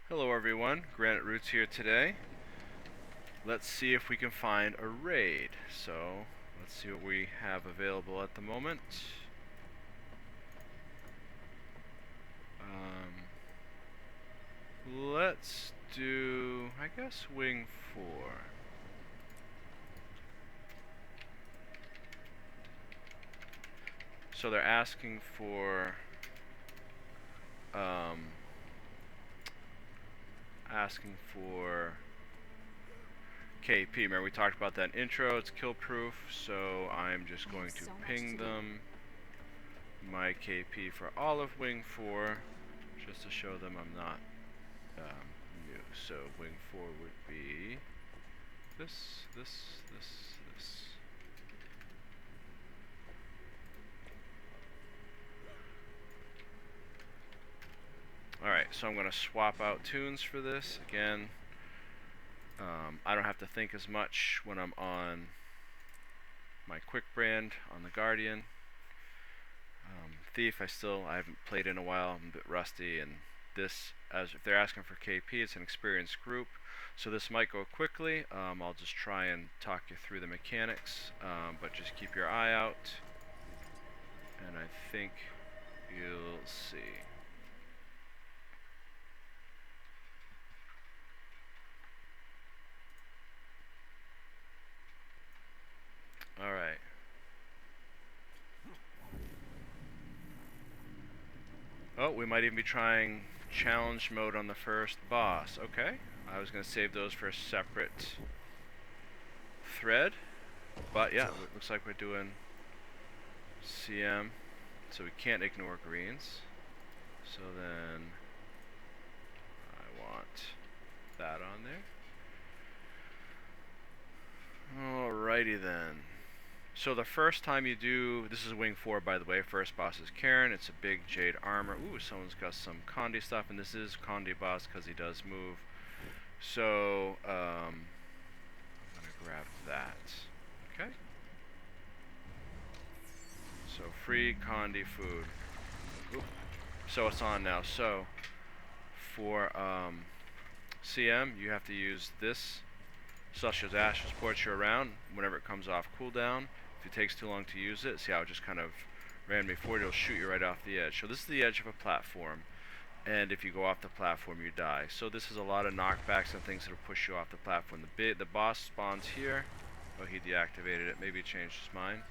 Hello everyone, Granite Roots here today. Let's see if we can find a raid. So, let's see what we have available at the moment. Let's do, I guess, Wing 4. So they're asking for KP. Remember we talked about that intro, it's kill proof, so I'm just going to ping them my KP for all of Wing 4 just to show them I'm not new. So Wing 4 would be this. Alright, so I'm going to swap out tunes for this. Again, I don't have to think as much when I'm on my quick brand on the Guardian. Thief, I haven't played in a while, I'm a bit rusty, and this, as if they're asking for KP, it's an experienced group, so this might go quickly. I'll just try and talk you through the mechanics, but just keep your eye out, and I think you'll see. Alright. Oh, we might even be trying challenge mode on the first boss. Okay. I was going to save those for a separate thread. But yeah, it looks like we're doing CM. So we can't ignore greens. So then I want that on there. Alrighty then. So the first time you do, this is Wing 4 by the way, first boss is Cairn, it's a big jade armor. Ooh, someone's got some Condi stuff, and this is Condi boss because he does move. So, I'm going to grab that. Okay. So free Condi food. Ooh. So it's on now. So, for CM, you have to use this. Celestial's Ash supports you around whenever it comes off cooldown. If it takes too long to use it, see how it just kind of ran me forward, it'll shoot you right off the edge. So this is the edge of a platform, and if you go off the platform, you die. So this is a lot of knockbacks and things that'll push you off the platform. The boss spawns here. Oh, he deactivated it. Maybe he changed his mind.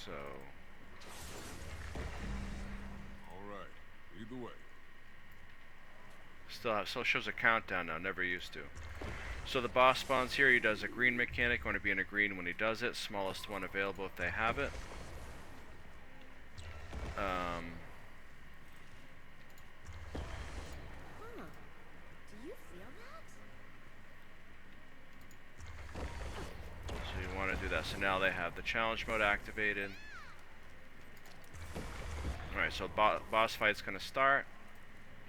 So. Either way. Still shows a countdown now, never used to. So the boss spawns here, he does a green mechanic, going to be in a green when he does it, smallest one available if they have it. Do you feel that? So you want to do that. So now they have the challenge mode activated. Alright, so boss fight's going to start.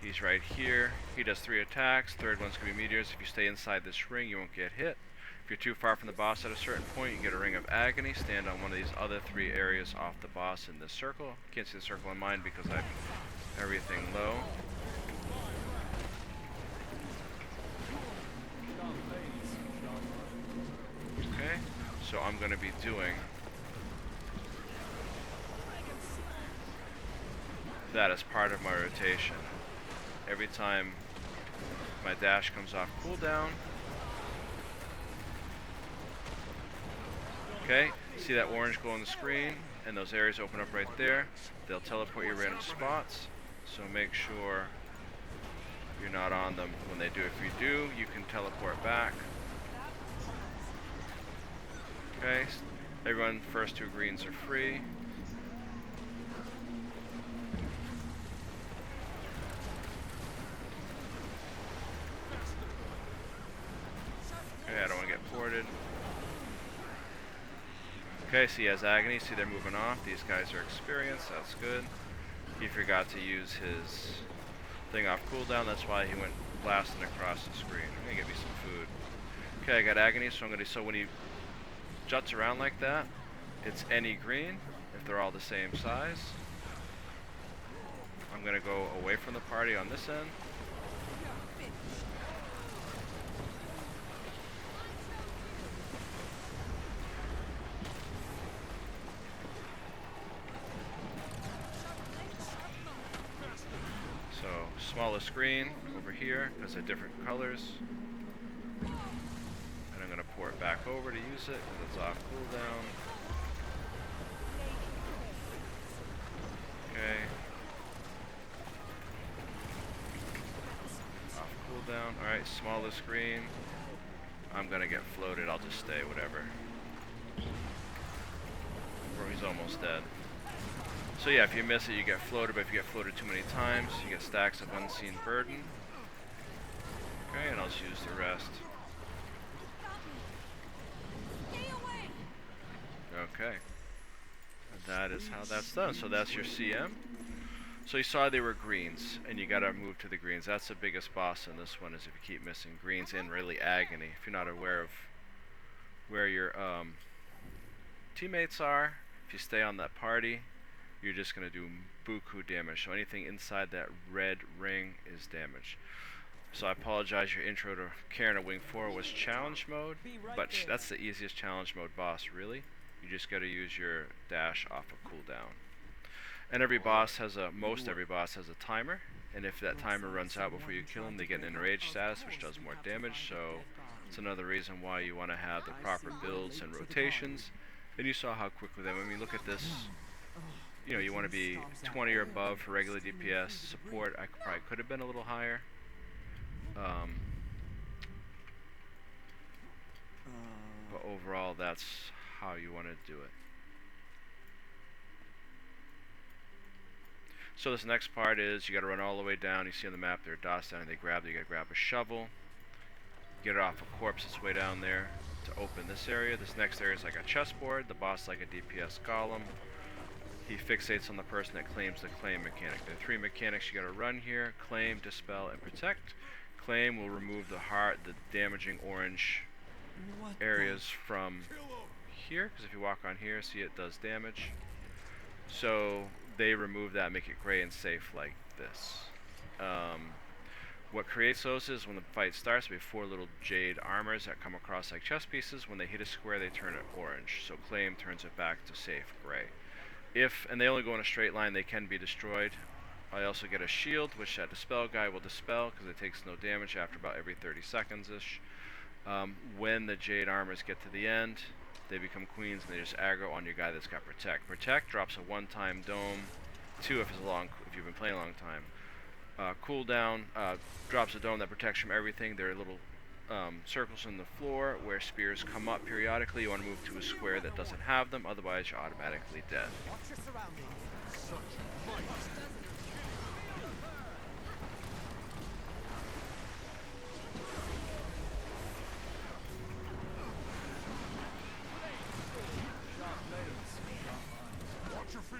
He's right here. He does 3 attacks. Third one's going to be meteors. If you stay inside this ring, you won't get hit. If you're too far from the boss at a certain point, you get a ring of agony. Stand on one of these other 3 areas off the boss in this circle. Can't see the circle in mine because I have everything low. Okay, so I'm going to be doing that as part of my rotation. Every time my dash comes off cooldown. Okay, see that orange glow on the screen, and those areas open up right there. They'll teleport you random spots, so make sure you're not on them when they do. If you do, you can teleport back. Okay, everyone, first 2 greens are free. Okay, I don't want to get ported. Okay, so he has agony. See, they're moving off. These guys are experienced. That's good. He forgot to use his thing off cooldown. That's why he went blasting across the screen. I'm going to get me some food. Okay, I got agony, so I'm gonna. So when he juts around like that, it's any green if they're all the same size. I'm gonna go away from the party on this end. So smallest screen over here because they're different colors. And I'm gonna pour it back over to use it because it's off cooldown. Okay. Off cooldown. Alright, smallest screen. I'm gonna get floated, I'll just stay, whatever. Or he's almost dead. So yeah, if you miss it, you get floated, but if you get floated too many times, you get stacks of unseen burden. Okay, and I'll just use the rest. Okay. And that is how that's done. So that's your CM. So you saw they were greens, and you gotta move to the greens. That's the biggest boss in this one, is if you keep missing greens and really agony. If you're not aware of where your teammates are, if you stay on that party, you're just gonna do buku damage. So anything inside that red ring is damage. So I apologize, your intro to Cairn of Wing 4 was challenge mode, but that's the easiest challenge mode boss, really. You just gotta use your dash off of cooldown. And every boss has most every boss has a timer, and if that timer runs out before you kill them, they get an enraged status, which does more damage, so it's another reason why you want to have the proper builds and rotations. And you saw how quickly I mean, look at this. You know, you want to be 20 or above for regular DPS. Support, I probably could have been a little higher. But overall, that's how you want to do it. So this next part is you got to run all the way down. You see on the map there are dots down, and they grab. You got to grab a shovel, get it off a corpse that's way down there to open this area. This next area is like a chessboard. The boss is like a DPS golem. He fixates on the person that claims the claim mechanic. There are 3 mechanics you got to run here: claim, dispel, and protect. Claim will remove the damaging orange areas from here, because if you walk on here, see it does damage. So they remove that, make it gray and safe like this. What creates those is when the fight starts, we have 4 little jade armors that come across like chess pieces. When they hit a square, they turn it orange. So claim turns it back to safe gray. And they only go in a straight line, they can be destroyed. I also get a shield, which that dispel guy will dispel because it takes no damage after about every 30 seconds-ish. When the jade armors get to the end, they become queens and they just aggro on your guy that's got protect. Protect drops a 1-time dome, 2 if you've been playing a long time. Cooldown drops a dome that protects from everything. There are little circles in the floor where spears come up periodically. You want to move to a square that doesn't have them, otherwise you're automatically dead. Watch your surroundings. Such might. Watch your feet.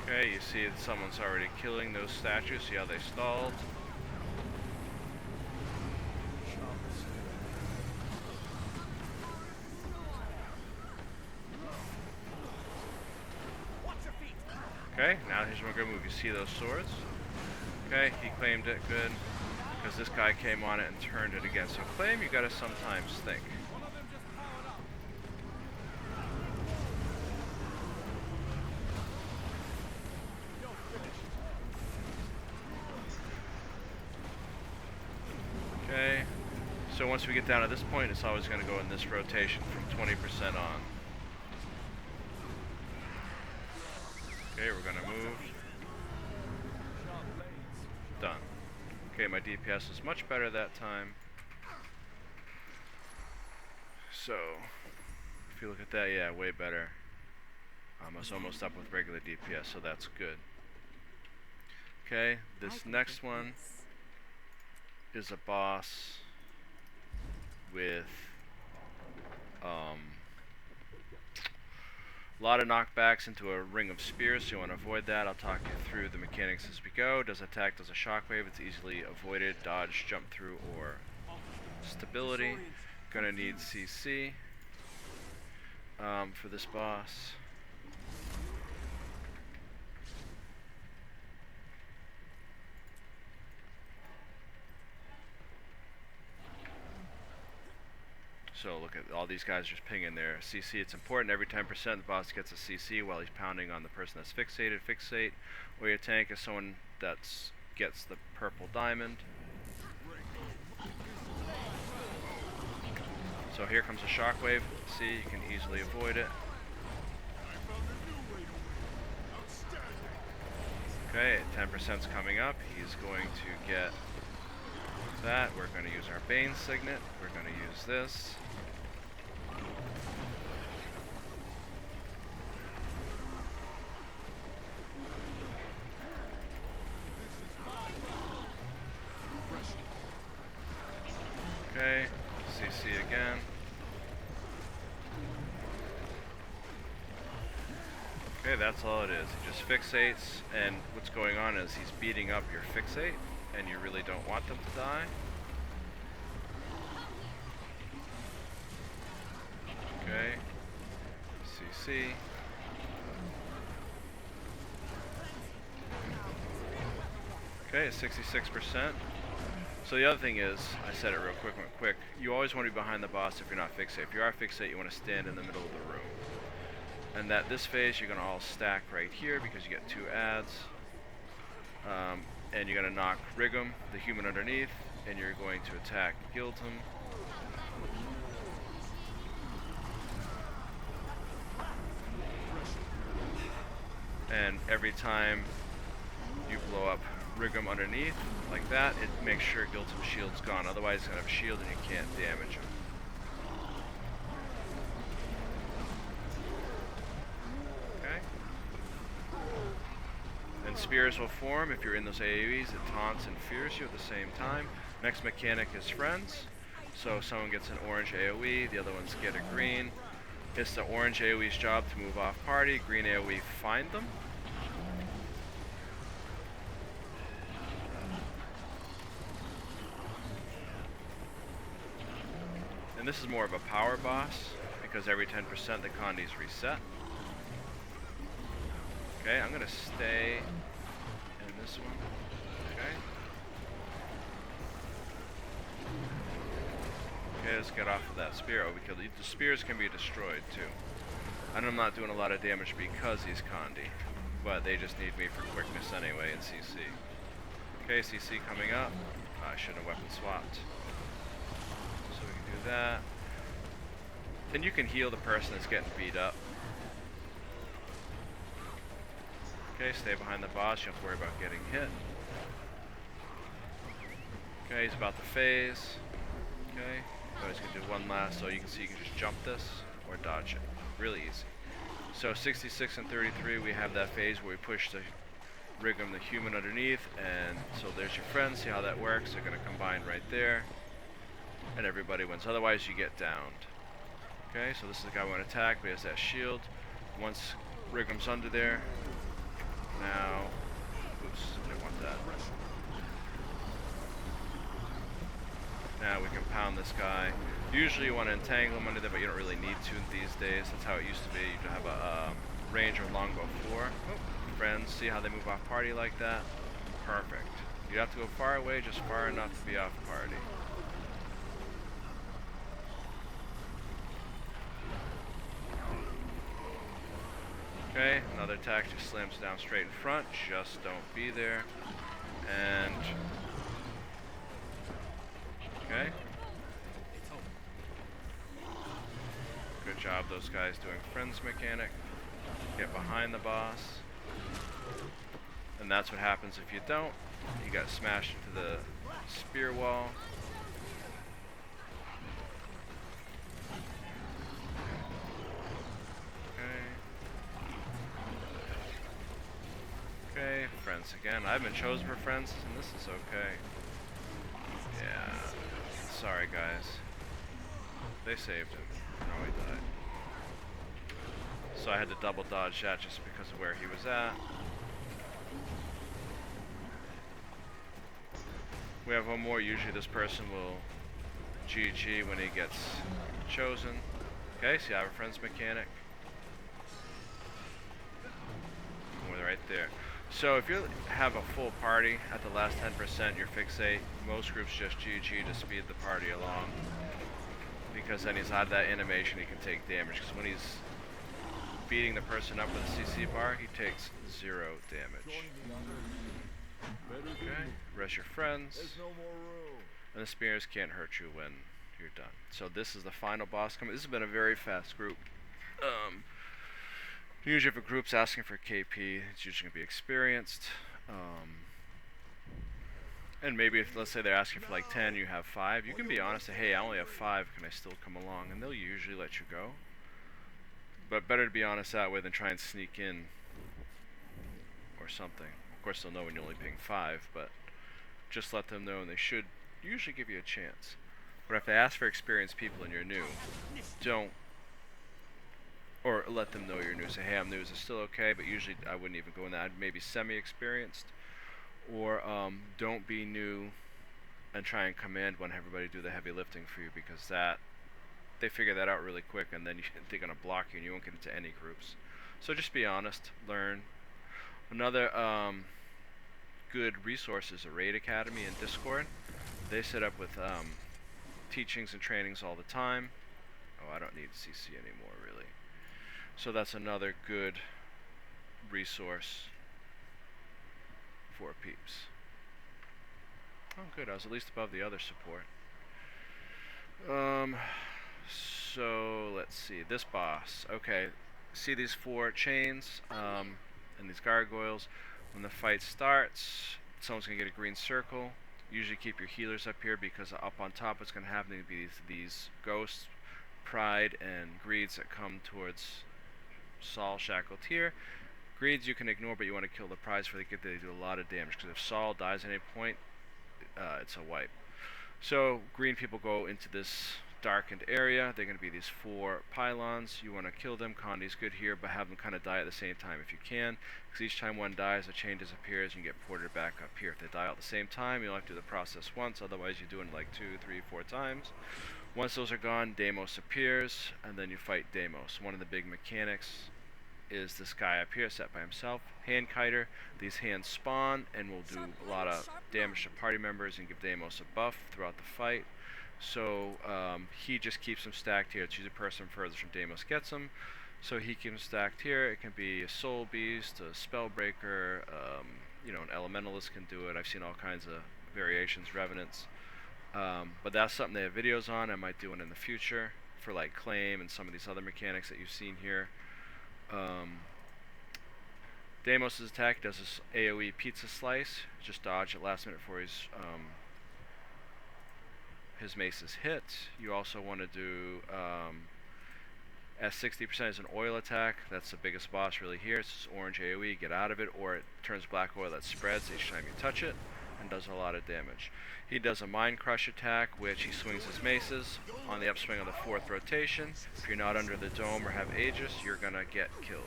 Okay, you see that someone's already killing those statues. See how they stalled? Okay, now here's what we're gonna move. You see those swords? Okay, he claimed it, good. Because this guy came on it and turned it again. So claim, you gotta sometimes think. Okay, so once we get down to this point, it's always gonna go in this rotation from 20% on. Okay, we're gonna move. Done. Okay, my DPS is much better that time. So, if you look at that, yeah, way better. I was almost up with regular DPS, so that's good. Okay, I this can next take one this. is a boss with a lot of knockbacks into a ring of spears, so you want to avoid that. I'll talk you through the mechanics as we go. Does attack, does a shockwave, it's easily avoided, dodge, jump through, or stability. Gonna need CC for this boss. So look at all these guys just pinging there. CC, it's important. Every 10% the boss gets a CC while he's pounding on the person that's fixated. Fixate. Or your tank is someone that's gets the purple diamond. So here comes a shockwave. See, you can easily avoid it. Okay, 10%'s coming up. He's going to get that. We're going to use our Bane Signet. We're going to use this. Okay, CC again. Okay, that's all it is. He just fixates, and what's going on is he's beating up your fixate, and you really don't want them to die. Okay, CC. Okay, 66%. So the other thing is, I said it real quick, you always want to be behind the boss if you're not fixate. If you are fixate, you want to stand in the middle of the room. And that this phase, you're going to all stack right here because you get 2 adds. And you're going to knock Rigum, the human underneath, and you're going to attack Giltum. And every time you blow up Rigum underneath, like that, it makes sure Giltum's shield's gone. Otherwise, he's going to have a shield and you can't damage him. And spears will form if you're in those AoEs. It taunts and fears you at the same time. Next mechanic is friends. So someone gets an orange AoE, the other ones get a green. It's the orange AoE's job to move off party, green AoE find them. And this is more of a power boss because every 10% the condi's reset. Okay, I'm gonna stay in this one. Okay. Okay, let's get off of that spear. Oh, because the spears can be destroyed too. And I'm not doing a lot of damage because he's Condi, but they just need me for quickness anyway in CC. Okay, CC coming up. I should have weapon swapped. So we can do that. And you can heal the person that's getting beat up. Okay, stay behind the boss, you don't have to worry about getting hit. Okay, he's about to phase. Okay, so he's gonna do one last, so you can see you can just jump this or dodge it. Really easy. So 66 and 33, we have that phase where we push the Rigum, the human underneath, and so there's your friends, see how that works, they're gonna combine right there, and everybody wins. Otherwise you get downed. Okay, so this is the guy we want to attack, but he has that shield. Once Rigum's under there, now, oops, didn't want that. Now we can pound this guy. Usually you want to entangle him under there, but you don't really need to these days. That's how it used to be. You have a range or longbow 4. Oh, friends, see how they move off party like that? Perfect. You have to go far away, just far enough to be off party. Okay, another attack just slams down straight in front. Just don't be there. And okay. Good job, those guys doing friends mechanic. Get behind the boss. And that's what happens if you don't. You got smashed into the spear wall. Okay, friends again. I've been chosen for friends, and this is okay. Yeah. Sorry, guys. They saved him. No, he died. So I had to double dodge that just because of where he was at. We have one more. Usually this person will GG when he gets chosen. Okay, see, I have a friend's mechanic. We're right there. So if you have a full party at the last 10%, you're fixate. Most groups just GG to speed the party along. Because then he's out of that animation, he can take damage. Because when he's beating the person up with a CC bar, he takes 0 damage. Okay, rest your friends. And the spears can't hurt you when you're done. So this is the final boss coming. This has been a very fast group. Usually if a group's asking for KP, it's usually going to be experienced. And maybe if, let's say they're asking for like 10, you have 5. You can be honest, say, hey, I only have 5, can I still come along? And they'll usually let you go. But better to be honest that way than try and sneak in or something. Of course, they'll know when you're only paying 5, but just let them know, and they should usually give you a chance. But if they ask for experienced people and you're new, don't, or let them know you're new. Say, hey, I'm new, is it still okay? But usually I wouldn't even go in that. I'd maybe semi-experienced. Or don't be new and try and command when everybody do the heavy lifting for you, because that, they figure that out really quick, and then they're going to block you and you won't get into any groups. So just be honest, learn. Another good resource is a Raid Academy in Discord. They set up with teachings and trainings all the time. Oh, I don't need CC anymore, really. So that's another good resource for peeps. Oh, good. I was at least above the other support. So let's see. This boss. Okay. See these 4 chains and these gargoyles. When the fight starts, someone's gonna get a green circle. Usually keep your healers up here, because up on top what's gonna happen to be these ghosts, pride, and greeds that come towards Saul shackled here. Greeds you can ignore, but you want to kill the prize for they do a lot of damage, because if Saul dies at any point, it's a wipe. So green people go into this darkened area. They're going to be these 4 pylons. You want to kill them. Condi's good here, but have them kind of die at the same time if you can, because each time one dies, a chain disappears and you get ported back up here. If they die all at the same time, you'll have to do the process once, otherwise you're doing it like 2, 3, 4 times. Once those are gone, Deimos appears, and then you fight Deimos. One of the big mechanics is this guy up here set by himself, Hand Kiter. These hands spawn and will do a lot of damage to party members and give Deimos a buff throughout the fight. So he just keeps them stacked here. It's usually a person further from Deimos gets them. So he keeps them stacked here. It can be a Soul Beast, a Spellbreaker, you know, an Elementalist can do it. I've seen all kinds of variations, Revenants. But that's something they have videos on. I might do one in the future for like Claim and some of these other mechanics that you've seen here. Deimos' attack does this AoE pizza slice. Just dodge at last minute before his mace is hit. You also want to do S60% is an oil attack. That's the biggest boss really here. It's this orange AoE. Get out of it, or it turns black oil that spreads each time you touch it and does a lot of damage. He does a Mind Crush attack, which he swings his maces on the upswing of the 4th rotation. If you're not under the dome or have Aegis, you're gonna get killed.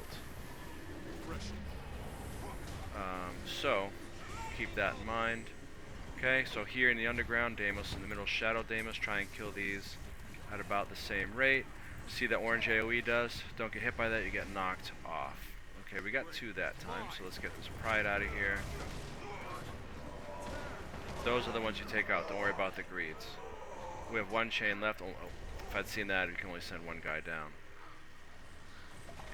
So keep that in mind. Okay, so here in the underground, Deimos in the middle, Shadow Deimos. Try and kill these at about the same rate. See that orange AoE does? Don't get hit by that, you get knocked off. Okay, we got 2 that time, so let's get this pride out of here. Those are the ones you take out, don't worry about the greeds. We have 1 chain left. Oh, if I'd seen that, we can only send 1 guy down.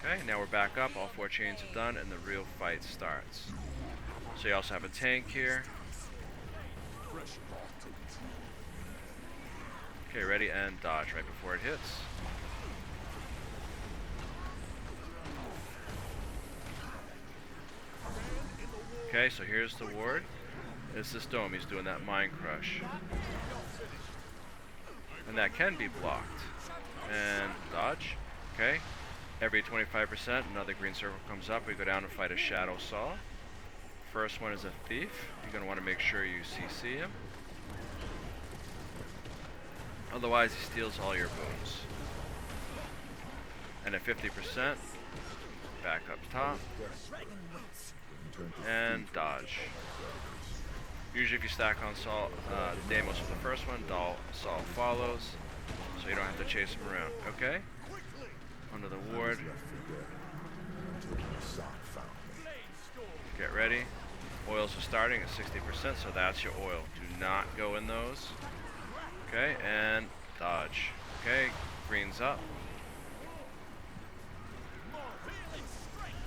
Okay, now we're back up, all 4 chains are done, and the real fight starts. So you also have a tank here. Okay, ready and dodge right before it hits. Okay, so here's the ward. It's this dome, he's doing that Mind Crush. And that can be blocked. And dodge. Okay. Every 25%, another green circle comes up. We go down and fight a Shadow Saw. First one is a thief. You're going to want to make sure you CC him. Otherwise, he steals all your boons. And at 50%, back up top. And dodge. Usually if you stack on Deimos with the first one, Saul follows. So you don't have to chase him around. Okay? Under the ward. Get ready. Oils are starting at 60%, so that's your oil. Do not go in those. Okay, and dodge. Okay, green's up.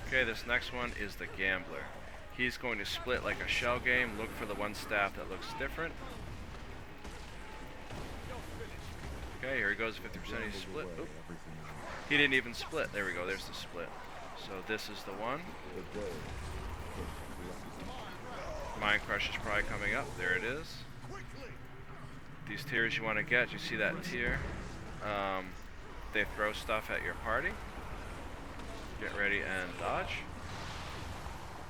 Okay, this next one is the gambler. He's going to split like a shell game. Look for the one staff that looks different. Okay, here he goes, 50%. He split. Oop. He didn't even split. There we go, there's the split. So this is the one. Mind Crush is probably coming up. There it is. These tiers you want to get, you see that tier? They throw stuff at your party. Get ready and dodge.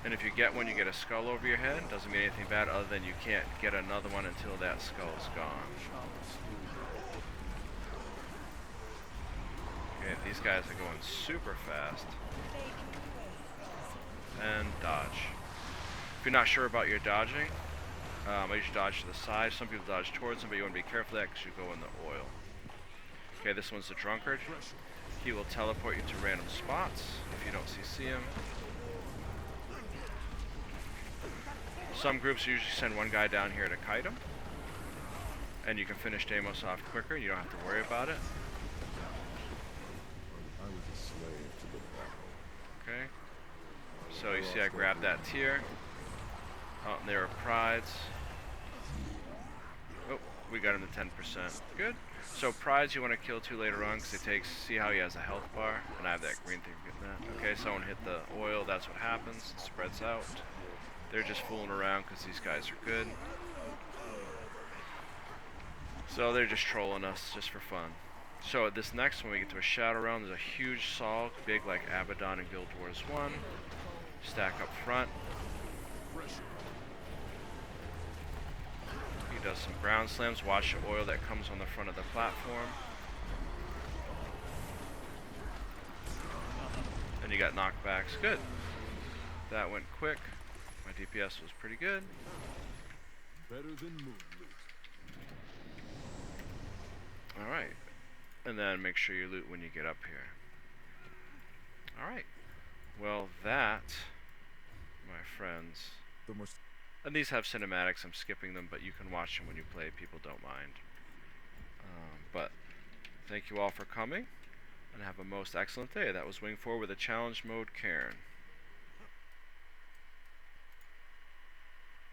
And if you get one, you get a skull over your head. Doesn't mean anything bad other than you can't get another one until that skull's gone. Okay, these guys are going super fast. And dodge. If you're not sure about your dodging, I usually dodge to the side. Some people dodge towards them, but you want to be careful of that because you go in the oil. Okay, this one's the drunkard. He will teleport you to random spots if you don't CC him. Some groups usually send one guy down here to kite him. And you can finish Deimos off quicker. You don't have to worry about it. Okay. So you see I grabbed that tier. Oh, and there are prides. Oh, we got him to 10%. Good. So prides you want to kill two later on because it takes, see how he has a health bar? And I have that green thing for getting that. Okay, someone hit the oil, that's what happens. It spreads out. They're just fooling around because these guys are good. So they're just trolling us just for fun. So at this next one we get to a shadow realm. There's a huge Saul, big like Abaddon in Guild Wars 1. Stack up front. He does some ground slams. Watch the oil that comes on the front of the platform. And you got knockbacks. Good. That went quick. My DPS was pretty good. Better than moon loot. Alright. And then make sure you loot when you get up here. Alright. Well, that, my friends. And these have cinematics. I'm skipping them, but you can watch them when you play. People don't mind. But thank you all for coming. And have a most excellent day. That was Wing 4 with a challenge mode Cairn.